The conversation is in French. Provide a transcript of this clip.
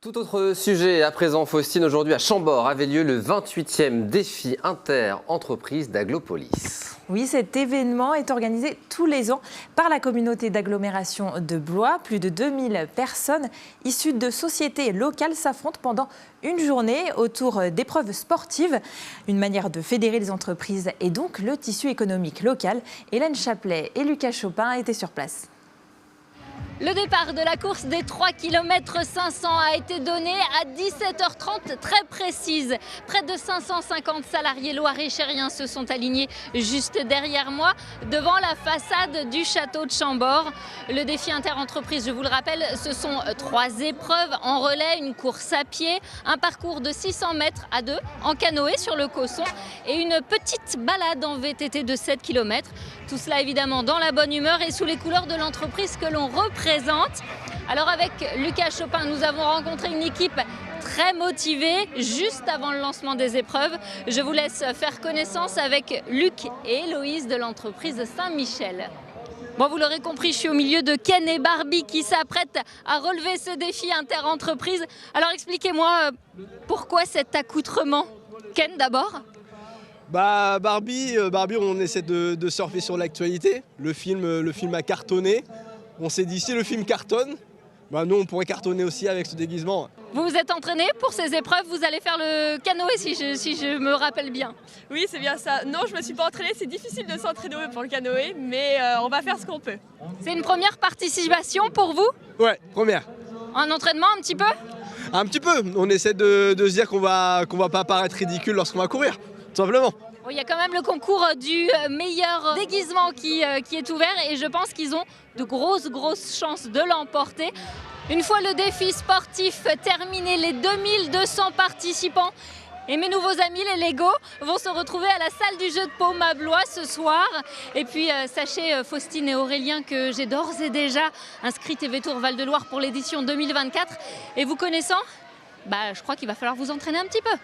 Tout autre sujet à présent, Faustine. Aujourd'hui à Chambord avait lieu le 28e défi inter-entreprise d'Aglopolis. Oui, cet événement est organisé tous les ans par la communauté d'agglomération de Blois. Plus de 2000 personnes issues de sociétés locales s'affrontent pendant une journée autour d'épreuves sportives. Une manière de fédérer les entreprises et donc le tissu économique local. Hélène Chaplet et Lucas Chopin étaient sur place. Le départ de la course des 3 km 500 a été donné à 17h30 très précise. Près de 550 salariés loiret-chériens se sont alignés juste derrière moi, devant la façade du château de Chambord. Le défi inter-entreprise, je vous le rappelle, ce sont 3 épreuves en relais, une course à pied, un parcours de 600 mètres à 2 en canoë sur le Cosson et une petite balade en VTT de 7 km. Tout cela évidemment dans la bonne humeur et sous les couleurs de l'entreprise que l'on représente. Alors avec Lucas Chopin, nous avons rencontré une équipe très motivée juste avant le lancement des épreuves. Je vous laisse faire connaissance avec Luc et Héloïse de l'entreprise Saint-Michel. Bon, vous l'aurez compris, je suis au milieu de Ken et Barbie qui s'apprêtent à relever ce défi inter-entreprise. Alors expliquez-moi pourquoi cet accoutrement. Ken d'abord. Barbie, on essaie de surfer sur l'actualité. Le film a cartonné. On s'est dit, si le film cartonne, nous on pourrait cartonner aussi avec ce déguisement. Vous vous êtes entraîné pour ces épreuves, vous allez faire le canoë si je me rappelle bien. Oui, c'est bien ça. Non, je me suis pas entraînée, c'est difficile de s'entraîner pour le canoë, mais on va faire ce qu'on peut. C'est une première participation pour vous? Ouais, première. Un entraînement un petit peu? Un petit peu, on essaie de se dire qu'on va pas paraître ridicule lorsqu'on va courir, tout simplement. Il y a quand même le concours du meilleur déguisement qui est ouvert et je pense qu'ils ont de grosses chances de l'emporter. Une fois le défi sportif terminé, les 2200 participants et mes nouveaux amis, les Lego, vont se retrouver à la salle du jeu de paume à Blois ce soir. Et puis sachez, Faustine et Aurélien, que j'ai d'ores et déjà inscrit TV Tour Val-de-Loire pour l'édition 2024. Et vous connaissant, je crois qu'il va falloir vous entraîner un petit peu.